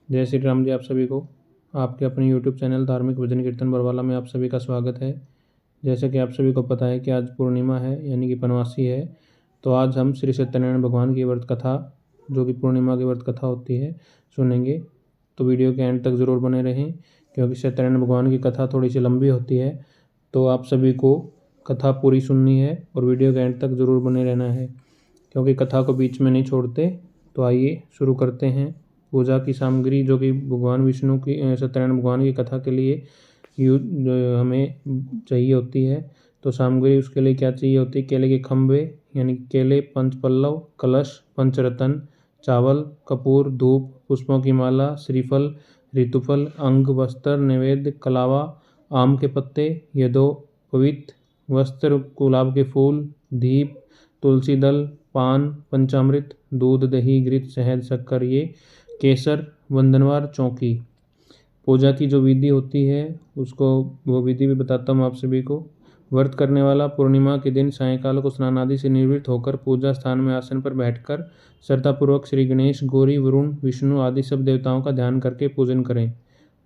जय श्री राम जी। आप सभी को आपके अपने YouTube चैनल धार्मिक भजन कीर्तन बरवाला में आप सभी का स्वागत है। जैसे कि आप सभी को पता है कि आज पूर्णिमा है, यानी कि पनवासी है। तो आज हम श्री सत्यनारायण भगवान की व्रत कथा, जो कि पूर्णिमा की व्रत कथा होती है, सुनेंगे। तो वीडियो के एंड तक ज़रूर बने रहें, क्योंकि सत्यनारायण भगवान की कथा थोड़ी सी लंबी होती है। तो आप सभी को कथा पूरी सुननी है और वीडियो के एंड तक ज़रूर बने रहना है, क्योंकि कथा को बीच में नहीं छोड़ते। तो आइए शुरू करते हैं। पूजा की सामग्री जो कि भगवान विष्णु की सत्यनारायण भगवान की कथा के लिए हमें चाहिए होती है। तो सामग्री उसके लिए क्या चाहिए होती है? केले के खंभे, यानी केले, पंच पल्लव, कलश, पंचरत्न, चावल, कपूर, धूप, पुष्पों की माला, श्रीफल, ऋतुफल, अंग, वस्त्र, नैवेद्य, कलावा, आम के पत्ते, यज्ञोपवीत वस्त्र, गुलाब के फूल, दीप, तुलसी दल, पान, पंचामृत, दूध, दही, घृत, शहद, शक्कर, ये केसर, वंदनवार, चौकी। पूजा की जो विधि होती है उसको वो विधि भी बताता हूँ आप सभी को। व्रत करने वाला पूर्णिमा के दिन सायंकाल को स्नान आदि से निवृत्त होकर पूजा स्थान में आसन पर बैठकर श्रद्धापूर्वक श्री गणेश, गौरी, वरुण, विष्णु आदि सब देवताओं का ध्यान करके पूजन करें।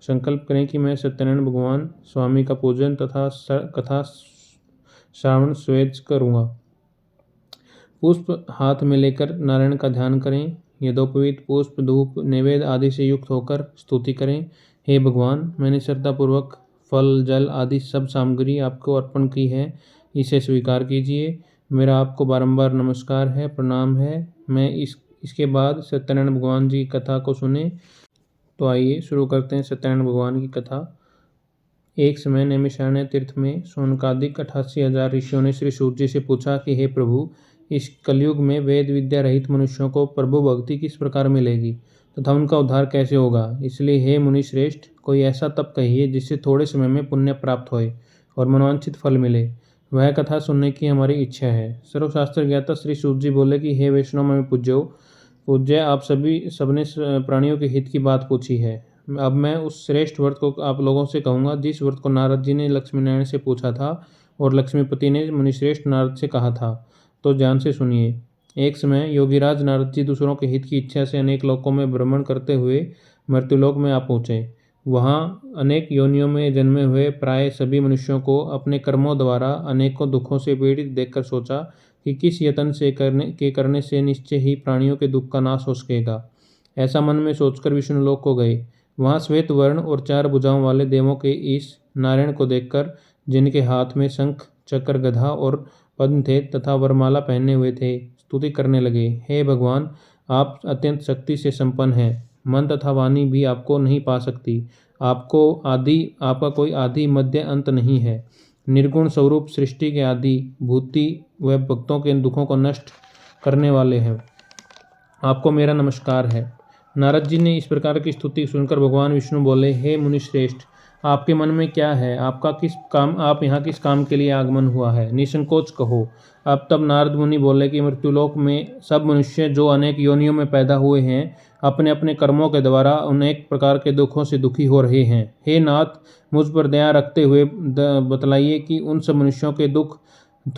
संकल्प करें कि मैं सत्यनारायण भगवान स्वामी का पूजन तथा कथा श्रावण स्वेच करूँगा। पुष्प हाथ में लेकर नारायण का ध्यान करें। यज्ञोपवीत पुष्प, धूप, नैवेद्य आदि से युक्त होकर स्तुति करें। हे भगवान, मैंने श्रद्धापूर्वक फल, जल आदि सब सामग्री आपको अर्पण की है, इसे स्वीकार कीजिए। मेरा आपको बारंबार नमस्कार है, प्रणाम है। मैं इसके बाद सत्यनारायण भगवान जी की कथा को सुने। तो आइए शुरू करते हैं सत्यनारायण भगवान की कथा। एक समय नैमिषारण्य तीर्थ में शौनकादिक 88,000 ऋषियों ने श्री सूत जी से पूछा कि हे प्रभु, इस कलयुग में वेद विद्या रहित मनुष्यों को प्रभु भक्ति किस प्रकार मिलेगी तथा उनका उद्धार कैसे होगा? इसलिए हे मुनि श्रेष्ठ, कोई ऐसा तप कहिए जिससे थोड़े समय में पुण्य प्राप्त होए और मनोवांछित फल मिले। वह कथा सुनने की हमारी इच्छा है। सर्वशास्त्र ज्ञाता श्री सूत जी बोले कि हे वैष्णव में पूज्य, आप सबने प्राणियों के हित की बात पूछी है। अब मैं उस श्रेष्ठ व्रत को आप लोगों से कहूँगा जिस व्रत को नारद जी ने लक्ष्मी नारायण से पूछा था और लक्ष्मीपति ने मुनिश्रेष्ठ नारद से कहा था। तो ध्यान से सुनिए। एक समय योगीराज नारद जी दूसरों के हित की इच्छा से अनेक लोकों में भ्रमण करते हुए मृत्युलोक में आ पहुँचे। वहाँ अनेक योनियों में जन्मे हुए प्राय सभी मनुष्यों को अपने कर्मों द्वारा अनेकों दुखों से पीड़ित देखकर सोचा कि किस यत्न से करने से निश्चय ही प्राणियों के दुख का नाश हो सकेगा। ऐसा मन में सोचकर विष्णु लोक को गए। वहाँ श्वेत वर्ण और 4 भुजाओं वाले देवों के इस नारायण को देखकर, जिनके हाथ में शंख, चक्र, गदा और पद्म थे तथा वरमाला पहने हुए थे, स्तुति करने लगे। हे भगवान, आप अत्यंत शक्ति से संपन्न हैं। मन तथा वाणी भी आपको नहीं पा सकती। आपका कोई आदि मध्य अंत नहीं है। निर्गुण स्वरूप सृष्टि के आदि भूति व भक्तों के दुखों को नष्ट करने वाले हैं। आपको मेरा नमस्कार है। नारद जी ने इस प्रकार की स्तुति सुनकर भगवान विष्णु बोले, हे मुनिश्रेष्ठ, आपके मन में क्या है? आप यहाँ किस काम के लिए आगमन हुआ है? निसंकोच कहो। अब तब नारद मुनि बोले कि मृत्युलोक में सब मनुष्य जो अनेक योनियों में पैदा हुए हैं, अपने अपने कर्मों के द्वारा अनेक प्रकार के दुखों से दुखी हो रहे हैं। हे नाथ, मुझ पर दया रखते हुए बतलाइए कि उन सब मनुष्यों के दुख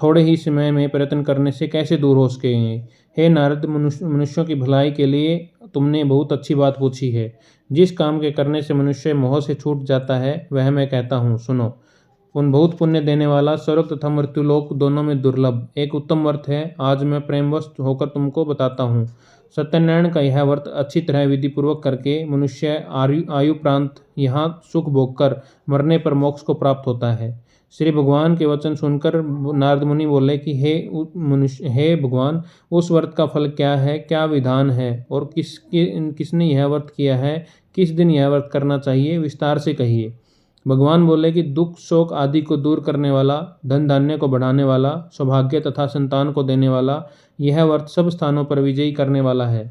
थोड़े ही समय में प्रयत्न करने से कैसे दूर हो सकेंगे। हे नारद, मनुष्यों की भलाई के लिए तुमने बहुत अच्छी बात पूछी है। जिस काम के करने से मनुष्य मोह से छूट जाता है वह मैं कहता हूँ, सुनो। बहुत पुण्य देने वाला, स्वर्ग तथा मृत्युलोक दोनों में दुर्लभ एक उत्तम व्रत है। आज मैं प्रेमवश होकर तुमको बताता हूँ। सत्यनारायण का यह व्रत अच्छी तरह विधि पूर्वक करके मनुष्य आयु प्रांत यहाँ सुख भोग कर मरने पर मोक्ष को प्राप्त होता है। श्री भगवान के वचन सुनकर नारद मुनि बोले कि हे भगवान, उस व्रत का फल क्या है, क्या विधान है और किसने यह व्रत किया है, किस दिन यह व्रत करना चाहिए, विस्तार से कहिए। भगवान बोले कि दुख, शोक आदि को दूर करने वाला, धन धान्य को बढ़ाने वाला, सौभाग्य तथा संतान को देने वाला, यह व्रत सब स्थानों पर विजयी करने वाला है।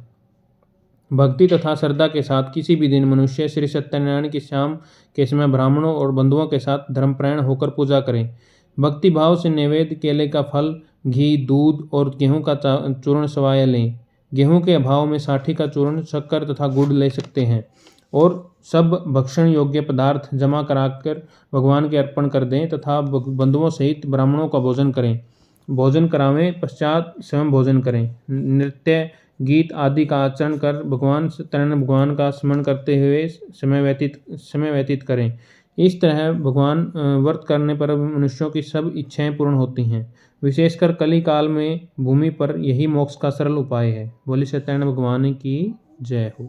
भक्ति तथा श्रद्धा के साथ किसी भी दिन मनुष्य श्री सत्यनारायण की शाम के समय ब्राह्मणों और बंधुओं के साथ धर्मपरायण होकर पूजा करें। भक्ति भाव से नैवेद्य, केले का फल, घी, दूध और गेहूं का चूर्ण सवाया लें। गेहूं के अभाव में साठी का चूर्ण, शक्कर तथा गुड़ ले सकते हैं और सब भक्षण योग्य पदार्थ जमा कराकर भगवान के अर्पण कर दें तथा बंधुओं सहित ब्राह्मणों का भोजन करें। भोजन करावें, पश्चात स्वयं भोजन करें। नृत्य, गीत आदि का आचरण कर भगवान सत्यनारायण भगवान का स्मरण करते हुए समय व्यतीत करें। इस तरह भगवान व्रत करने पर मनुष्यों की सब इच्छाएं पूर्ण होती हैं। विशेषकर कली काल में भूमि पर यही मोक्ष का सरल उपाय है। बोले सत्यनारायण भगवान की जय हो।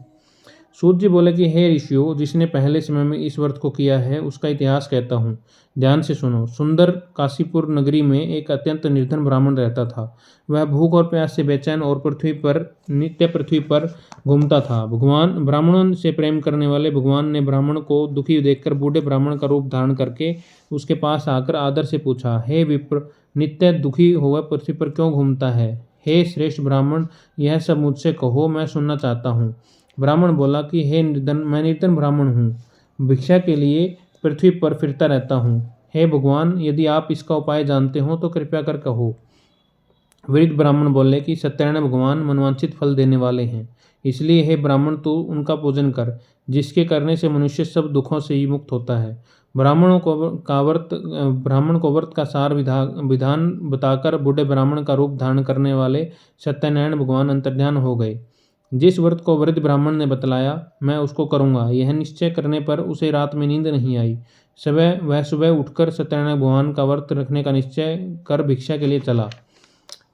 सूत जी बोले कि हे ऋषियों, जिसने पहले समय में इस व्रत को किया है उसका इतिहास कहता हूँ, ध्यान से सुनो। सुंदर काशीपुर नगरी में एक अत्यंत निर्धन ब्राह्मण रहता था। वह भूख और प्यास से बेचैन और नित्य पृथ्वी पर घूमता था। भगवान ब्राह्मणों से प्रेम करने वाले भगवान ने ब्राह्मण को दुखी देखकर बूढ़े ब्राह्मण का रूप धारण करके उसके पास आकर आदर से पूछा, हे विप्र, नित्य दुखी हुआ पृथ्वी पर क्यों घूमता है? हे श्रेष्ठ ब्राह्मण, यह सब मुझसे कहो, मैं सुनना चाहता हूँ। ब्राह्मण बोला कि हे निर्धन, मैं निर्धन ब्राह्मण हूँ, भिक्षा के लिए पृथ्वी पर फिरता रहता हूँ। हे भगवान, यदि आप इसका उपाय जानते हो तो कृपया कर कहो। वृद्ध ब्राह्मण बोले कि सत्यनारायण भगवान मनवांछित फल देने वाले हैं, इसलिए हे ब्राह्मण तू उनका पूजन कर, जिसके करने से मनुष्य सब दुखों से ही मुक्त होता है। ब्राह्मण को व्रत का सार विधान बताकर बूढ़े ब्राह्मण का रूप धारण करने वाले सत्यनारायण भगवान अंतर्ध्यान हो गए। जिस व्रत को वृद्ध ब्राह्मण ने बतलाया, मैं उसको करूंगा, यह निश्चय करने पर उसे रात में नींद नहीं आई। वह सुबह उठकर सत्यनारायण भगवान का व्रत रखने का निश्चय कर भिक्षा के लिए चला।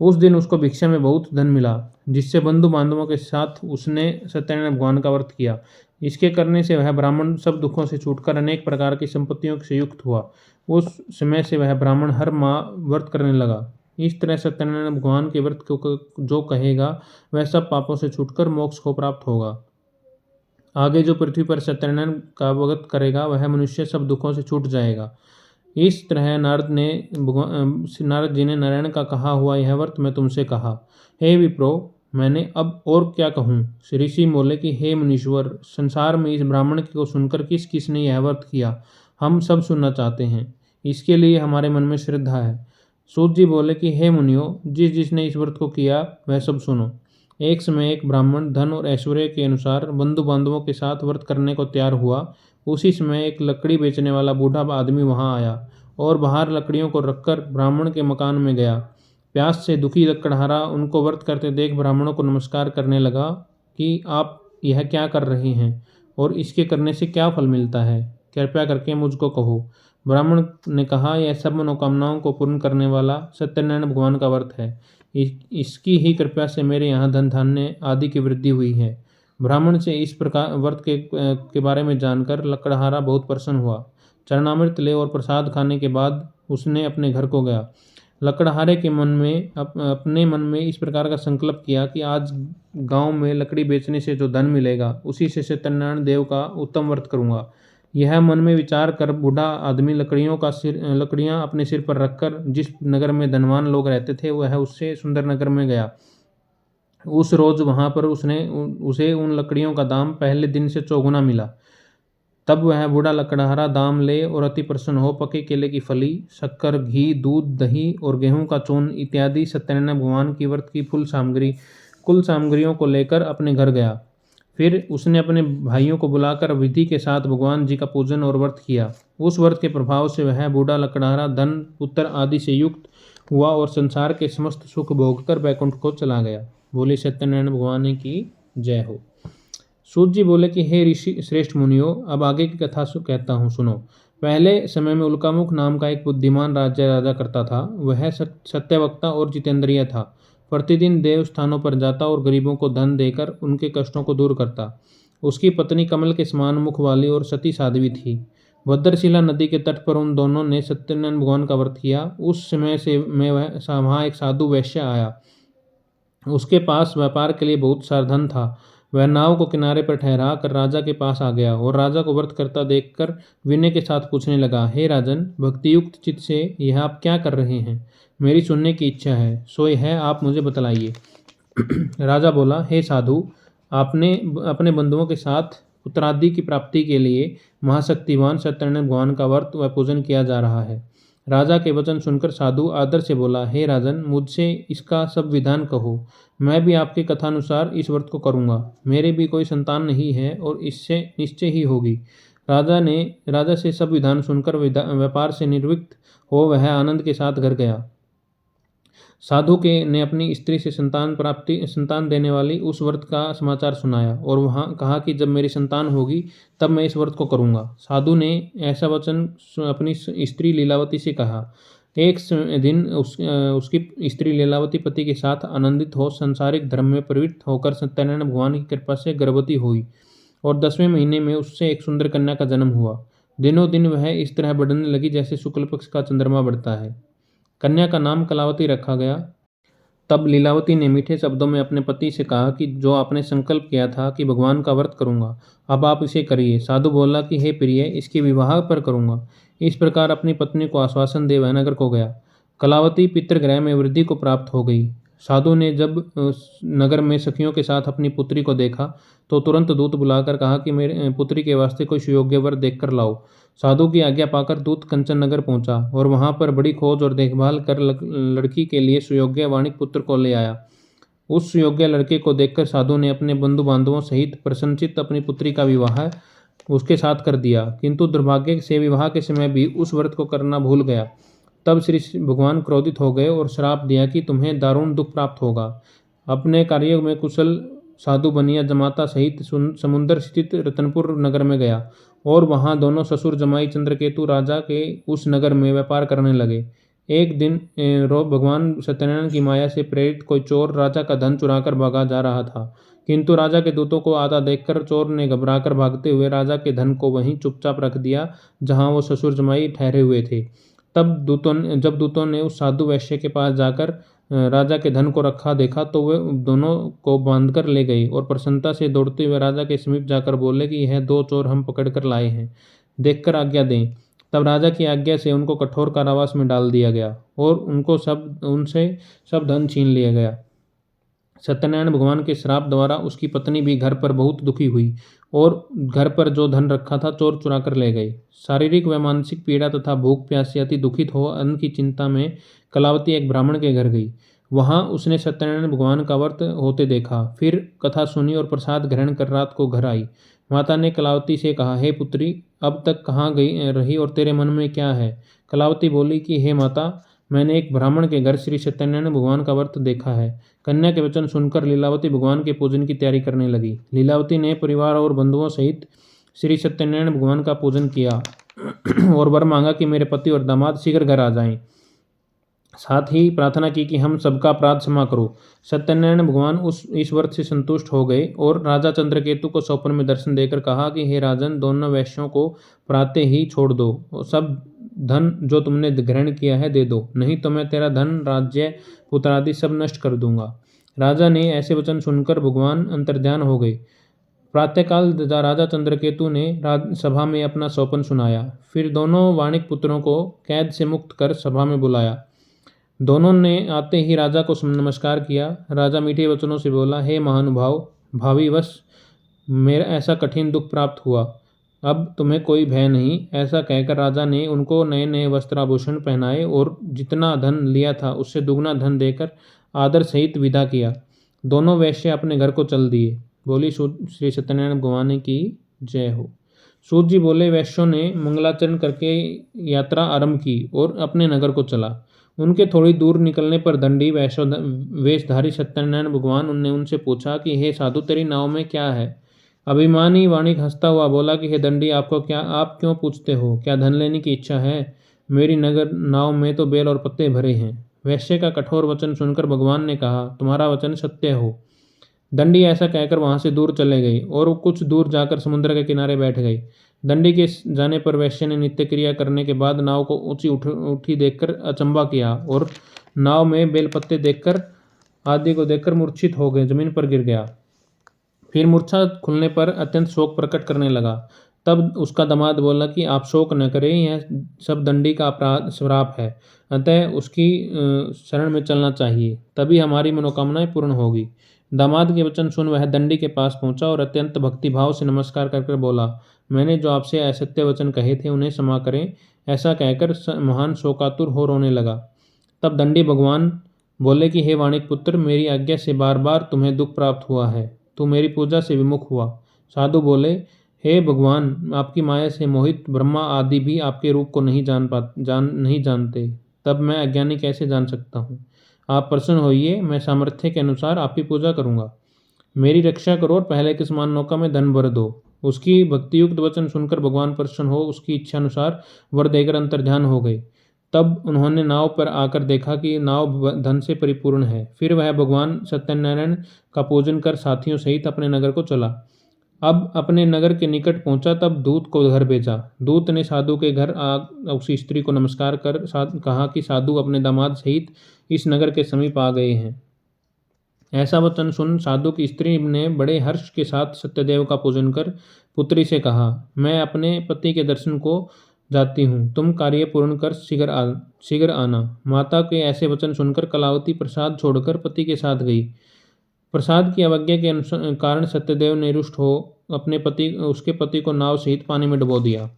उस दिन उसको भिक्षा में बहुत धन मिला, जिससे बंधु बांधवों के साथ उसने सत्यनारायण भगवान का व्रत किया। इसके करने से वह ब्राह्मण सब दुखों से छूटकर अनेक प्रकार की संपत्तियों से युक्त हुआ। उस समय से वह ब्राह्मण हर माह व्रत करने लगा। इस तरह सत्यनारायण भगवान के व्रत को जो कहेगा वह सब पापों से छूटकर मोक्ष को प्राप्त होगा। आगे जो पृथ्वी पर सत्यनारायण का व्रत करेगा वह मनुष्य सब दुखों से छूट जाएगा। इस तरह नारद जी ने नारायण का कहा हुआ यह व्रत मैं तुमसे कहा। हे विप्रो, मैंने अब और क्या कहूँ? ऋषि बोले कि हे मुनीश्वर, संसार में इस ब्राह्मण को सुनकर किस किस ने यह व्रत किया, हम सब सुनना चाहते हैं। इसके लिए हमारे मन में श्रद्धा है। सूत जी बोले कि हे मुनियों, जिसने इस व्रत को किया वह सब सुनो। एक समय एक ब्राह्मण धन और ऐश्वर्य के अनुसार बंधु बांधवों के साथ व्रत करने को तैयार हुआ। उसी समय एक लकड़ी बेचने वाला बूढ़ा आदमी वहां आया और बाहर लकड़ियों को रखकर ब्राह्मण के मकान में गया। प्यास से दुखी लकड़हारा उनको व्रत करते देख ब्राह्मणों को नमस्कार करने लगा कि आप यह क्या कर रहे हैं और इसके करने से क्या फल मिलता है, कृपया करके मुझको कहो। ब्राह्मण ने कहा, यह सब मनोकामनाओं को पूर्ण करने वाला सत्यनारायण भगवान का व्रत है। इसकी ही कृपा से मेरे यहाँ धन धान्य आदि की वृद्धि हुई है। ब्राह्मण से इस प्रकार व्रत के बारे में जानकर लकड़हारा बहुत प्रसन्न हुआ। चरणामृत ले और प्रसाद खाने के बाद उसने अपने घर को गया। लकड़हारे के मन में अपने मन में इस प्रकार का संकल्प किया कि आज गांव में लकड़ी बेचने से जो धन मिलेगा उसी से सत्यनारायण देव का उत्तम व्रत करूंगा। यह मन में विचार कर बूढ़ा आदमी लकड़ियां अपने सिर पर रखकर जिस नगर में धनवान लोग रहते थे वह उससे सुंदर नगर में गया। उस रोज वहां पर उसे उन लकड़ियों का दाम पहले दिन से चौगुना मिला। तब वह बूढ़ा लकड़हारा दाम ले और अति प्रसन्न हो पके केले की फली, शक्कर, घी, दूध, दही और गेहूं का चूर्ण इत्यादि सत्यनारायण भगवान की व्रत की कुल सामग्रियों को लेकर अपने घर गया। फिर उसने अपने भाइयों को बुलाकर विधि के साथ भगवान जी का पूजन और व्रत किया। उस व्रत के प्रभाव से वह बूढ़ा लकड़हारा धन, पुत्र आदि से युक्त हुआ और संसार के समस्त सुख भोगकर बैकुंठ को चला गया। बोले सत्यनारायण भगवान की जय हो। सूत जी बोले कि हे ऋषि श्रेष्ठ मुनियों, अब आगे की कथा कहता हूँ, सुनो। पहले समय में उल्कामुख नाम का एक बुद्धिमान राजा करता था। वह सत्यवक्ता और जितेंद्रिय था। प्रतिदिन देव स्थानों पर जाता और गरीबों को धन देकर उनके कष्टों को दूर करता। उसकी पत्नी कमल के समान मुख वाली और सती साध्वी थी। भद्रशिला नदी के तट पर उन दोनों ने सत्यनारायण भगवान का व्रत किया। उस समय से वहाँ एक साधु वैश्य आया। उसके पास व्यापार के लिए बहुत सारा धन था। वह नाव को किनारे पर ठहरा कर राजा के पास आ गया और राजा को व्रत करता देखकर विनय के साथ पूछने लगा, हे राजन, भक्तियुक्त चित्त से यह आप क्या कर रहे हैं? मेरी सुनने की इच्छा है, सो है आप मुझे बतलाइए। राजा बोला, हे साधु, आपने अपने बंधुओं के साथ पुत्रादि की प्राप्ति के लिए महाशक्तिवान सत्यनारायण भगवान का व्रत व पूजन किया जा रहा है। राजा के वचन सुनकर साधु आदर से बोला, हे राजन, मुझसे इसका सब विधान कहो। मैं भी आपके कथानुसार इस व्रत को करूंगा। मेरे भी कोई संतान नहीं है और इससे निश्चय ही होगी। राजा से सब विधान सुनकर व्यापार से निर्वृत्त हो वह आनंद के साथ घर गया। साधु के ने अपनी स्त्री से संतान देने वाली उस व्रत का समाचार सुनाया और वहाँ कहा कि जब मेरी संतान होगी तब मैं इस व्रत को करूँगा। साधु ने ऐसा वचन अपनी स्त्री लीलावती से कहा। एक दिन उसकी स्त्री लीलावती पति के साथ आनंदित हो सांसारिक धर्म में प्रवृत्त होकर सत्यनारायण भगवान की कृपा से गर्भवती हुई और 10वें महीने में उससे एक सुंदर कन्या का जन्म हुआ। दिनों दिन वह इस तरह बढ़ने लगी जैसे शुक्ल पक्ष का चंद्रमा बढ़ता है। कन्या का नाम कलावती रखा गया। तब लीलावती ने मीठे शब्दों में अपने पति से कहा कि जो आपने संकल्प किया था कि भगवान का व्रत करूंगा, अब आप इसे करिए। साधु बोला कि हे प्रिय, इसके विवाह पर करूंगा। इस प्रकार अपनी पत्नी को आश्वासन दे वह नगर को गया। कलावती पितृगृह में वृद्धि को प्राप्त हो गई। साधु ने जब नगर में सखियों के साथ अपनी पुत्री को देखा तो तुरंत दूत बुलाकर कहा कि मेरे पुत्री के वास्ते कोई सुयोग्य वर देखकर लाओ। साधु की आज्ञा पाकर दूत कंचन नगर पहुंचा और वहां पर बड़ी खोज और देखभाल कर लड़की के लिए सुयोग्य वाणिक पुत्र को ले आया। उस सुयोग्य लड़के को देखकर साधु ने अपने बंधु बांधवों सहित प्रसन्नचित्त अपनी पुत्री का विवाह उसके साथ कर दिया, किंतु दुर्भाग्य से विवाह के समय भी उस व्रत को करना भूल गया। तब श्री भगवान क्रोधित हो गए और श्राप दिया कि तुम्हें दारुण दुख प्राप्त होगा। अपने कार्य में कुशल साधु बनिया जमाता सहित समुद्र स्थित रतनपुर नगर में गया और वहां दोनों ससुर जमाई चंद्रकेतु राजा के उस नगर में व्यापार करने लगे। एक दिन भगवान सत्यनारायण की माया से प्रेरित कोई चोर राजा का धन चुराकर भागा जा रहा था, किंतु राजा के दूतों को आता देखकर चोर ने घबराकर भागते हुए राजा के धन को वहीं चुपचाप रख दिया जहां वो ससुर जमाई ठहरे हुए थे। जब दूतों ने उस साधु वैश्य के पास जाकर राजा के धन को रखा देखा तो वे दोनों को बांधकर ले गए और प्रसन्नता से दौड़ते हुए राजा के समीप जाकर बोले कि यह दो चोर हम पकड़ कर लाए हैं, देखकर आज्ञा दें। तब राजा की आज्ञा से उनको कठोर कारावास में डाल दिया गया और उनसे सब धन छीन लिया गया। सत्यनारायण भगवान के श्राप द्वारा उसकी पत्नी भी घर पर बहुत दुखी हुई और घर पर जो धन रखा था चोर चुरा कर ले गए। शारीरिक व मानसिक पीड़ा तथा भूख प्यास से अति दुखित हो अन्न की चिंता में कलावती एक ब्राह्मण के घर गई। वहां उसने सत्यनारायण भगवान का व्रत होते देखा, फिर कथा सुनी और प्रसाद ग्रहण कर रात को घर आई। माता ने कलावती से कहा, हे पुत्री, अब तक कहाँ गई रही और तेरे मन में क्या है? कलावती बोली कि हे माता, मैंने एक ब्राह्मण के घर श्री सत्यनारायण भगवान का व्रत देखा है। कन्या के वचन सुनकर लीलावती भगवान के पूजन की तैयारी करने लगी। लीलावती ने परिवार और बंधुओं सहित श्री सत्यनारायण भगवान का पूजन किया और वर मांगा कि मेरे पति और दामाद शीघ्र घर आ जाएं। साथ ही प्रार्थना की कि हम सबका अपराध क्षमा करो। सत्यनारायण भगवान इस व्रत से संतुष्ट हो गए और राजा चंद्रकेतु को स्वप्न में दर्शन देकर कहा कि हे राजन, दोनों वैश्यों को प्रातः ही छोड़ दो और सब धन जो तुमने ग्रहण किया है दे दो, नहीं तो मैं तेरा धन, राज्य, पुत्र आदि सब नष्ट कर दूंगा। राजा ने ऐसे वचन सुनकर भगवान अंतर्ध्यान हो गए। प्रातःकाल राजा चंद्रकेतु ने सभा में अपना स्वप्न सुनाया। फिर दोनों वाणिक पुत्रों को कैद से मुक्त कर सभा में बुलाया। दोनों ने आते ही राजा को नमस्कार किया। राजा मीठे वचनों से बोला, हे महानुभाव, भावी वश मेरा ऐसा कठिन दुख प्राप्त हुआ, अब तुम्हें कोई भय नहीं। ऐसा कहकर राजा ने उनको नए नए वस्त्राभूषण पहनाए और जितना धन लिया था उससे दुगना धन देकर आदर सहित विदा किया। दोनों वैश्य अपने घर को चल दिए। बोली श्री सत्यनारायण भगवान की जय हो। सूत जी बोले, वैश्यों ने मंगलाचरण करके यात्रा आरंभ की और अपने नगर को चला। उनके थोड़ी दूर निकलने पर दंडी वेशधारी सत्यनारायण भगवान ने उनसे पूछा कि हे साधु, तेरी नाव में क्या है? अभिमानी वाणिक हंसता हुआ बोला कि हे दंडी, आप क्यों पूछते हो? क्या धन लेने की इच्छा है? मेरी नगर नाव में तो बेल और पत्ते भरे हैं। वैश्य का कठोर वचन सुनकर भगवान ने कहा, तुम्हारा वचन सत्य हो। दंडी ऐसा कहकर वहां से दूर चले गए और कुछ दूर जाकर समुद्र के किनारे बैठ गए। दंडी के जाने पर वैश्य ने नित्य क्रिया करने के बाद नाव को ऊंची उठी देखकर अचंबा किया और नाव में बेलपत्ते देखकर आदि को देखकर मूर्छित हो गए, जमीन पर गिर गया। फिर मूर्छा खुलने पर अत्यंत शोक प्रकट करने लगा। तब उसका दामाद बोला कि आप शोक न करें, यह सब दंडी का अपराध श्राप है, अतः उसकी शरण में चलना चाहिए, तभी हमारी मनोकामनाएं पूर्ण होगी। दामाद के वचन सुन वह दंडी के पास पहुंचा और अत्यंत भक्तिभाव से नमस्कार करके बोला, मैंने जो आपसे असत्य वचन कहे थे उन्हें क्षमा करें। ऐसा कहकर महान शोकातुर हो रोने लगा। तब दंडी भगवान बोले कि हे वाणिक पुत्र, मेरी आज्ञा से बार बार तुम्हें दुख प्राप्त हुआ है, तू मेरी पूजा से विमुख हुआ। साधु बोले, हे भगवान, आपकी माया से मोहित ब्रह्मा आदि भी आपके रूप को नहीं जानते, तब मैं अज्ञानी कैसे जान सकता हूँ? आप प्रसन्न होइए, मैं सामर्थ्य के अनुसार आपकी पूजा करूँगा। मेरी रक्षा करो और पहले के समान नौका में धन भर दो। उसकी भक्तियुक्त वचन सुनकर भगवान प्रसन्न हो उसकी इच्छा अनुसार वर देकर अंतर्ध्यान हो गए। तब उन्होंने नाव पर आकर देखा कि नाव धन से परिपूर्ण है। फिर वह भगवान सत्यनारायण का पूजन कर साथियों सहित अपने नगर को चला। अब अपने नगर के निकट पहुंचा तब दूत को घर भेजा। दूत ने साधु के घर उस स्त्री को नमस्कार कर कहा कि साधु अपने दामाद सहित इस नगर के समीप आ गए हैं। ऐसा वचन सुन साधु की स्त्री ने बड़े हर्ष के साथ सत्यदेव का पूजन कर पुत्री से कहा, मैं अपने पति के दर्शन को जाती हूँ, तुम कार्य पूर्ण कर शीघ्र आना। माता के ऐसे वचन सुनकर कलावती प्रसाद छोड़कर पति के साथ गई। प्रसाद की अवज्ञा के कारण सत्यदेव ने रुष्ट हो उसके पति को नाव सहित पानी में डुबो दिया।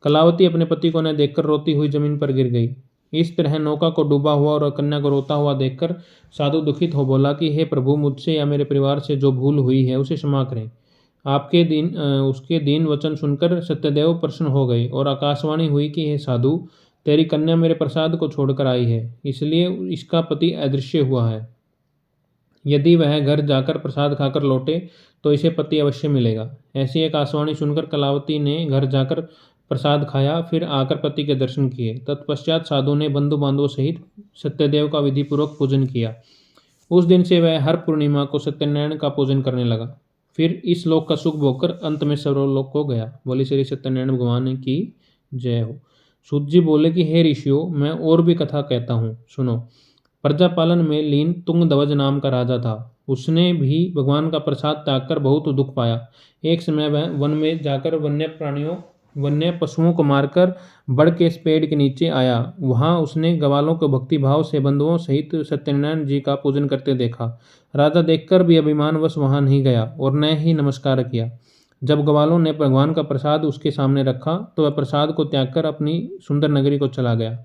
कलावती अपने पति को न देखकर रोती हुई जमीन पर गिर गई। इस तरह नौका को डूबा हुआ और कन्या को रोता हुआ देखकर साधु दुखित हो बोला कि हे प्रभु, मुझसे या मेरे परिवार से जो भूल हुई है उसे क्षमा करें। उसके दीन वचन सुनकर सत्यदेव प्रसन्न हो गए और आकाशवाणी हुई कि हे साधु, तेरी कन्या मेरे प्रसाद को छोड़कर आई है, इसलिए इसका पति अदृश्य हुआ है। यदि वह घर जाकर प्रसाद खाकर लौटे तो इसे पति अवश्य मिलेगा। ऐसी एक आकाशवाणी सुनकर कलावती ने घर जाकर प्रसाद खाया, फिर आकर पति के दर्शन किए। तत्पश्चात साधु ने बंधु बांधवों सहित सत्यदेव का विधिपूर्वक पूजन किया। उस दिन से वह हर पूर्णिमा को सत्यनारायण का पूजन करने लगा। फिर इस लोक का सुख भोगकर अंत में सर्वलोक को गया। बोली श्री सत्यनारायण भगवान की जय हो। सूत जी बोले कि हे ऋषियों, मैं और भी कथा कहता हूँ, सुनो। प्रजापालन में लीन तुंगध्वज नाम का राजा था। उसने भी भगवान का प्रसाद त्याग कर बहुत दुख पाया। एक समय वह वन में जाकर वन्य पशुओं को मारकर बड़ के इस पेड़ के नीचे आया। वहां उसने ग्वालों को भक्ति भाव से बंधुओं सहित सत्यनारायण जी का पूजन करते देखा। राजा देखकर भी अभिमानवश वहां नहीं गया और न ही नमस्कार किया। जब ग्वालों ने भगवान का प्रसाद उसके सामने रखा तो वह प्रसाद को त्याग कर अपनी सुंदर नगरी को चला गया।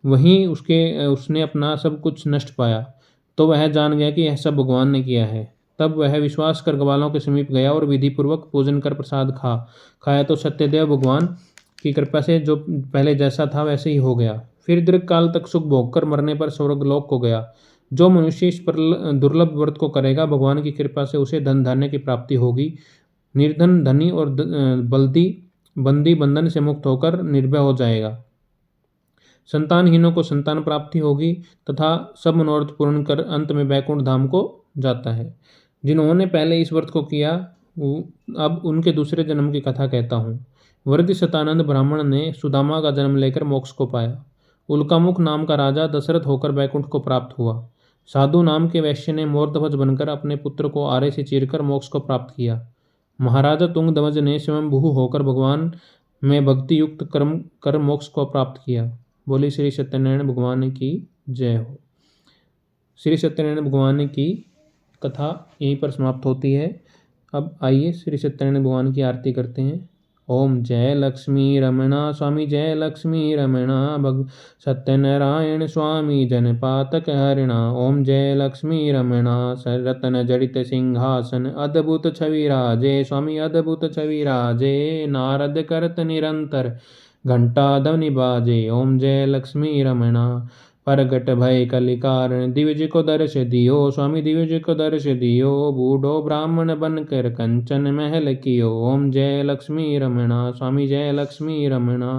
वहीं उसने अपना सब कुछ नष्ट पाया, तो वह जान गया कि यह सब भगवान ने किया है। तब वह विश्वास कर ग्वालों के समीप गया और विधि पूर्वक पूजन कर प्रसाद खाया तो सत्यदेव भगवान की कृपा से जो पहले जैसा था वैसे ही हो गया। फिर दीर्घ काल तक सुख भोग कर मरने पर स्वर्गलोक को गया। जो मनुष्य इस दुर्लभ व्रत को करेगा, भगवान की कृपा से उसे धन धान्य की प्राप्ति होगी। निर्धन धनी और बंदी बंधन से मुक्त होकर निर्भय हो जाएगा। संतानहीनों को संतान प्राप्ति होगी तथा सब मनोरथ पूर्ण कर अंत में बैकुंठ धाम को जाता है। जिन्होंने पहले इस व्रत को किया, अब उनके दूसरे जन्म की कथा कहता हूँ। वृद्ध शतानंद ब्राह्मण ने सुदामा का जन्म लेकर मोक्ष को पाया। उल्कामुख नाम का राजा दशरथ होकर बैकुंठ को प्राप्त हुआ। साधु नाम के वैश्य ने मोरध्वज बनकर अपने पुत्र को आरे से चीरकर मोक्ष को प्राप्त किया। महाराजा तुंगध्वज ने स्वयंभू होकर भगवान में भक्ति युक्त कर्म कर मोक्ष को प्राप्त किया। बोली श्री सत्यनारायण भगवान की जय हो। श्री सत्यनारायण भगवान की कथा यहीं पर समाप्त होती है। अब आइए श्री सत्यनारायण भगवान की आरती करते हैं। ओम जय लक्ष्मी रमणा स्वामी, जय लक्ष्मी रमणा भग सत्यनारायण स्वामी, जनपातक हरिणा। ओम जय लक्ष्मी रमणा रतन जड़ित सिंहासन, अद्भुत छवि राजे स्वामी, अद्भुत छवि राजे। नारद करत निरंतर घंटा ध्वनि बाजे। ओम जय लक्ष्मी रमणा प्रगट भय कलिकारण, दिव्य को दर्श दियो स्वामी, दिव्य को दर्श दियो। बूढ़ो ब्राह्मण बनकर कंचन महल कियो। ओम जय लक्ष्मी रमणा स्वामी, जय लक्ष्मी रमणा।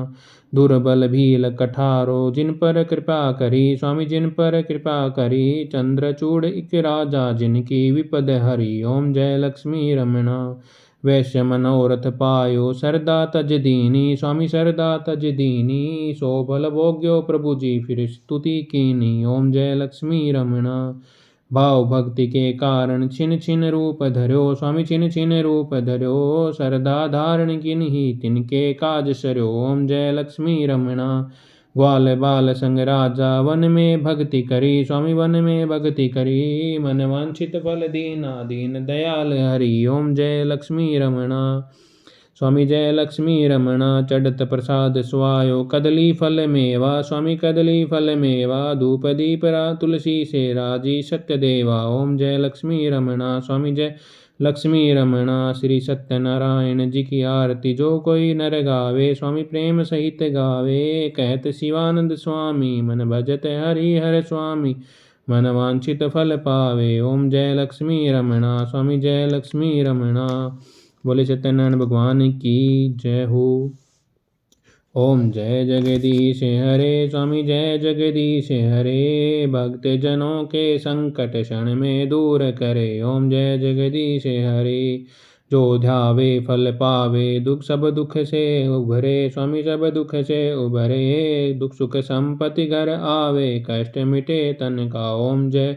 दुर्बल भील कठारो, जिन पर कृपा करी स्वामी, जिन पर कृपा करी। चंद्रचूड़ इक राजा, जिनकी विपद हरी। ओम जय लक्ष्मी रमणा। वैश्य मनोरथ पायो, सरदा तज दीनी स्वामी, सरदा तज दीनी। सो बल भोग्यो प्रभु जी, फिर स्तुति कीनी। ओम जय लक्ष्मी रमणा। भाव भक्ति के कारण छिन छिन रूप धर्यो स्वामी, छिन छिन रूप धर्यो। सरदा धारण किन्हीं तिनके काज सर्यो। ओम जय लक्ष्मी रमणा। ग्वाल बाल संग राजा, वन में भक्ति करी स्वामी, वन में भक्ति करी। मन वांछित फल दीना, दीन दयाल हरि। ओम जय लक्ष्मी रमणा स्वामी, जय लक्ष्मी रमणा। चढ़त प्रसाद स्वायो, कदली फल मेवा स्वामी, कदली फल मेवा। धूप दीप तुलसी से राजी सत्यदेवा। ओम जय लक्ष्मी रमणा स्वामी, जय लक्ष्मी रमणा। श्री सत्यनारायण जी की आरती जो कोई नर गावे स्वामी, प्रेम सहित गावे। कहत शिवानंद स्वामी, मन भजत हरि हर स्वामी। मन वांछित फल पावे। ओम जय लक्ष्मी रमणा, स्वामी जय लक्ष्मी रमणा। बोले सत्यनारायण भगवान की जय हो। ओम जय जगदीश हरे, स्वामी जय जगदीश हरे। भक्त जनों के संकट क्षण में दूर करे। ओम जय जगदीश हरे। जो ध्यावे फल पावे, दुख सब दुख से उभरे। स्वामी सब दुख से उभरे। दुख सुख संपत्ति घर आवे, कष्ट मिटे तन का। ओम जय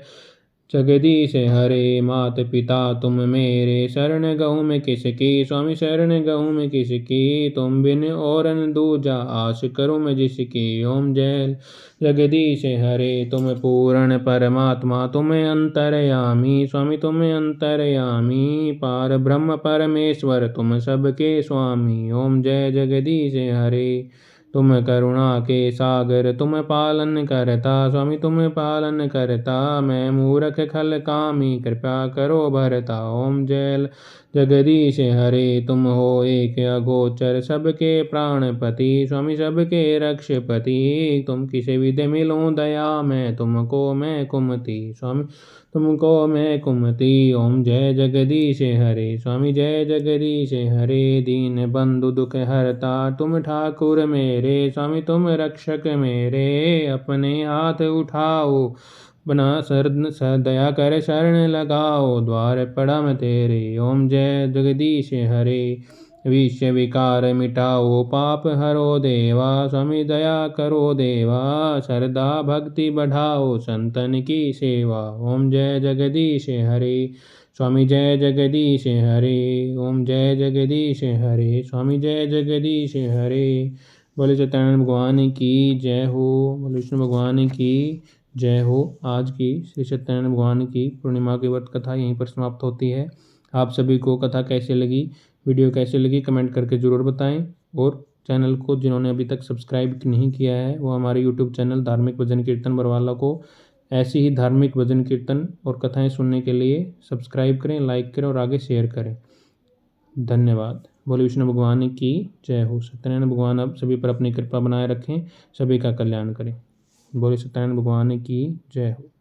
जगदीश हरे। मात पिता तुम मेरे, शरण गहूँ में किसकी। स्वामी शरण गहूँ में किसकी। तुम बिन और न दूजा, आस करूँ मैं जिसकी। ओम जय जगदीश हरे। तुम पूर्ण परमात्मा, तुम अंतर्यामी। स्वामी तुम अंतर्यामी। पार ब्रह्म परमेश्वर, तुम सबके स्वामी। ओम जय जगदीश हरे। तुम करुणा के सागर, तुम पालन करता। स्वामी तुम पालन करता। मैं मूर्ख खल कामी, कृपा करो भरता। ओम जय जगदीश हरे। तुम हो एक अगोचर, सबके प्राणपति। स्वामी सबके रक्षपति। तुम किसे विधि मिलो दया में, तुमको मैं कुमति। स्वामी तुमको मैं कुमति। ओम जय जगदीश हरे। स्वामी जय जगदीश हरे। दीन बंधु दुख हरता, तुम ठाकुर मेरे। स्वामी तुम रक्षक मेरे। अपने हाथ उठाओ, बना दया कर शरण लगाओ। द्वार पड़ा मैं तेरे। ओम जय जगदीश हरे। विषय विकार मिटाओ, पाप हरो देवा। स्वामी दया करो देवा। श्रद्धा भक्ति बढ़ाओ, संतन की सेवा। ओम जय जगदीश हरे। स्वामी जय जगदीश हरे। ओम जय जगदीश हरे। स्वामी जय जगदीश हरे। बोले सत्यनारायण भगवान की जय हो। बोले विष्णु भगवान की जय हो। आज की श्री सत्यनारायण भगवान की पूर्णिमा की व्रत कथा यहीं पर समाप्त होती है। आप सभी को कथा कैसी लगी, वीडियो कैसी लगी, कमेंट करके ज़रूर बताएं। और चैनल को जिन्होंने अभी तक सब्सक्राइब नहीं किया है वो हमारे यूट्यूब चैनल धार्मिक भजन कीर्तन बरवाला को ऐसी ही धार्मिक भजन कीर्तन और कथाएं सुनने के लिए सब्सक्राइब करें, लाइक करें और आगे शेयर करें। धन्यवाद। बोले विष्णु भगवान की जय हो। सत्यनारायण भगवान अब सभी पर अपनी कृपा बनाए रखें, सभी का कल्याण करें। बोले सत्यनारायण भगवान की जय हो।